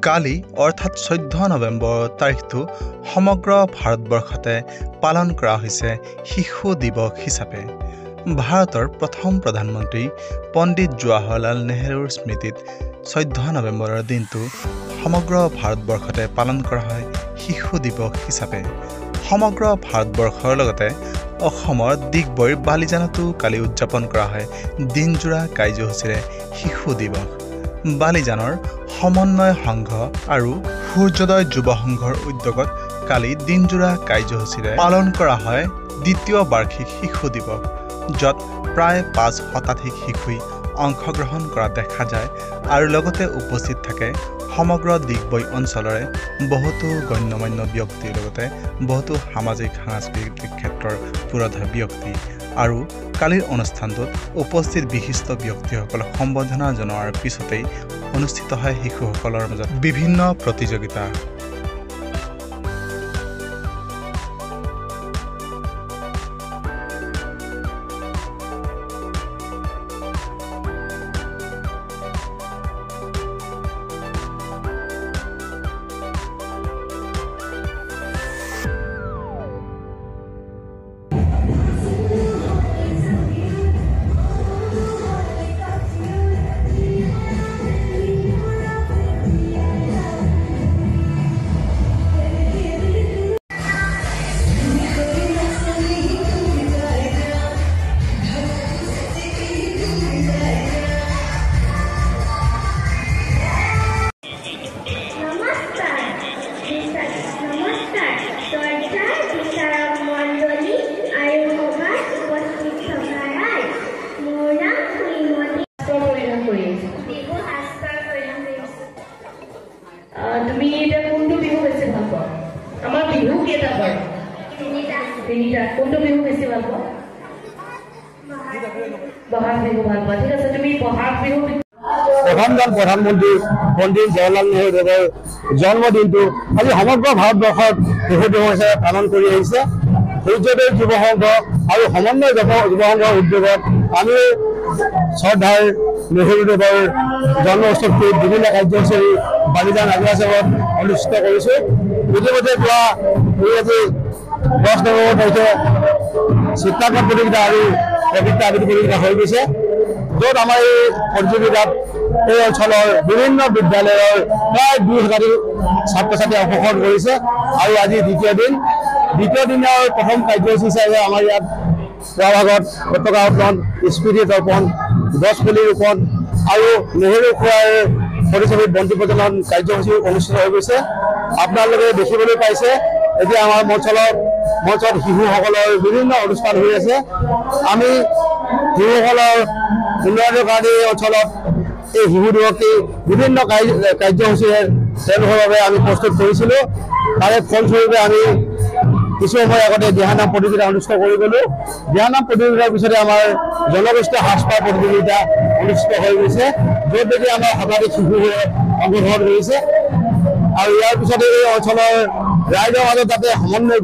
কালি অৰ্থাৎ 14 নৱেম্বৰ তাৰিখটো সমগ্ৰ ভাৰতবৰ্ষতে পালন কৰা হৈছে শিশু দিৱস হিচাপে। ভাৰতৰ প্ৰথম প্ৰধানমন্ত্ৰী পণ্ডিত জৱাহৰলাল নেহৰুৰ স্মৃতিত 14 নৱেম্বৰৰ দিনটো সমগ্ৰ ভাৰতবৰ্ষতে পালন কৰা হয় শিশু দিৱস হিচাপে। সমগ্ৰ ভাৰতবৰ্ষৰ লগতে অসমৰ ডিগবৈৰ বালিজানতো কালি উদযাপন কৰা হয় দিনজোৰা কাৰ্যসূচীৰে শিশু দিৱস। বালিজানৰ সমন্বয় সংঘ আৰু সূৰ্যোদয় যুৱ সংঘৰ উদ্যোগত কালি দিনজোৰা কাৰ্যসূচীৰে পালন কৰা হয় দ্বিতীয় বাৰ্ষিক শিশু দিৱস, য'ত প্ৰায় 5 শতাধিক শিশুই অংশগ্ৰহণ কৰা দেখা যায় আৰু লগতে উপস্থিত থাকে সমগ্ৰ ডিগবৈ অঞ্চলৰে বহুতো গণ্যমান্য ব্যক্তিৰ লগতে বহুতো সামাজিক সাংস্কৃতিক ক্ষেত্ৰৰ পুৰোধা ব্যক্তি। আৰু কালিৰ অনুষ্ঠানটোত উপস্থিত বিশিষ্ট ব্যক্তিসকলক সম্বৰ্ধনা জনোৱাৰ পিছতেই অনুষ্ঠিত হয় শিশুসকলৰ মাজত বিভিন্ন প্ৰতিযোগিতা। তুমি এটা কোনটো বিহু বেছি ভাল পোৱা? আমাৰ বিহু কেইটা হয়? তিনিটা। কোনটো বিহু বেছি ভাল পোৱা? বহাগ বিহু ভাল পোৱা। ঠিক আছে, তুমি বহাগ বিহু প্ৰধানমন্ত্ৰী পণ্ডিত জৱাহৰলাল নেহৰুৰ জন্মদিনটো আজি সমগ্ৰ ভাৰতবৰ্ষত শিশু দিৱস হিচাপে পালন কৰি আহিছে। সূৰ্যোদয় যুৱ সংঘ আৰু সমন্বয় যুৱ সংঘৰ উদ্যোগত আমি শ্ৰদ্ধাৰ নেহৰুদেৱৰ জন্ম উৎসৱটিত বিভিন্ন কাৰ্যসূচী বালিজান আগ্ৰাসনত অনুষ্ঠিত কৰিছোঁ। ইতিমধ্যে যোৱা আজি 10 নৱেম্বৰ তাৰিখে চিত্ৰাংকন প্ৰতিযোগিতা আৰু কবিতা আবৃত্তি প্ৰতিযোগিতা হৈ গৈছে, য'ত আমাৰ এই প্ৰতিযোগিতাত এই অঞ্চলৰ বিভিন্ন বিদ্যালয়ৰ প্ৰায় 2 শতাধিক ছাত্ৰ ছাত্ৰীয়ে অংশগ্ৰহণ কৰিছে। আৰু আজি দ্বিতীয় দিনৰ প্ৰথম কাৰ্যসূচী হিচাপে আমাৰ ইয়াত পুৱা ভাগত পতাকা উত্তোলন, স্মৃতি তৰ্পণ, গছপুলি ৰোপণ আৰু নেহেৰু খোৱাৰ প্ৰতিচ্ছবিত বন্তি প্ৰজ্বলন কাৰ্যসূচী অনুষ্ঠিত হৈ গৈছে। আপোনালোকে দেখিবলৈ পাইছে এতিয়া আমাৰ মঞ্চত শিশুসকলৰ বিভিন্ন অনুষ্ঠান হৈ আছে। আমি শিশুসকলৰ উন্নয়নৰ কাৰণে এই অঞ্চলত এই শিশু দিৱসটি বিভিন্ন কাৰ্যসূচীৰে তেওঁলোকৰ বাবে আমি প্ৰস্তুত কৰিছিলোঁ। তাৰে ফলস্বৰূপে আমি কিছু সময় আগতে দিহানাম প্ৰতিযোগিতা অনুষ্ঠিত কৰি গ'লোঁ। দিহানাম প্ৰতিযোগিতাৰ পিছতে আমাৰ জনগোষ্ঠীয় সাজপাৰ প্ৰতিযোগিতা অনুষ্ঠিত হৈ গৈছে, য'ত নেকি আমাৰ শতাধিক শিশুৱে অংশগ্ৰহণ কৰিছে। আৰু ইয়াৰ পিছতে এই অঞ্চলৰ ৰাইজৰ মাজত যাতে সমন্বয়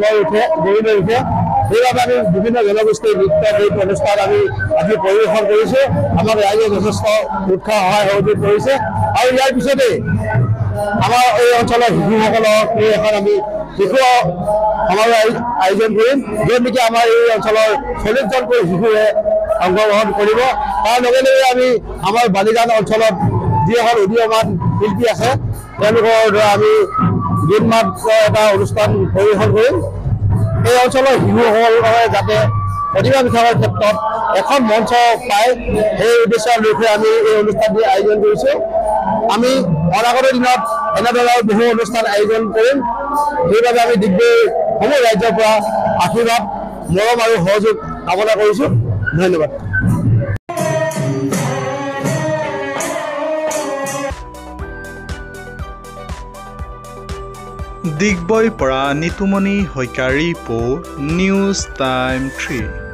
গঢ়ি লৈ উঠে সেইবাবে আমি বিভিন্ন জনগোষ্ঠীৰ নৃত্য গীত অনুষ্ঠান আমি আজি পৰিৱেশন কৰিছোঁ। আমাক ৰাইজে যথেষ্ট উৎসাহ সহায় সহযোগ কৰিছে। আৰু ইয়াৰ পিছতে আমাৰ এই অঞ্চলৰ শিশুসকলক লৈ এখন আমি শিশু সমাৰোহ আয়োজন কৰিম, য'ত নেকি আমাৰ এই অঞ্চলৰ 40জনকৈ শিশুৱে অংশগ্ৰহণ কৰিব। তাৰ লগে লগে আমি আমাৰ বালিজান অঞ্চলত যিসকল উদীয়মান শিল্পী আছে তেওঁলোকৰ দ্বাৰা আমি গীত মাত এটা অনুষ্ঠান পৰিৱেশন কৰিম। এই অঞ্চলৰ শিশুসকলে যাতে প্ৰতিভা বিকাশৰ ক্ষেত্ৰত এখন মঞ্চ পায় সেই উদ্দেশ্যৰ লক্ষ্যে আমি এই অনুষ্ঠানটি আয়োজন কৰিছোঁ। আমি অনাগত দিনত এনেধৰণৰ বহু অনুষ্ঠান আয়োজন কৰিম। সেইবাবে আমি ডিগবৈ সমূহ ৰাজ্যৰ পৰা আশীৰ্বাদ, মৰম আৰু সহযোগ কামনা কৰিছোঁ। ধন্যবাদ। ডিগবৈৰ পৰা Nitumoni Saikia report, news time 3।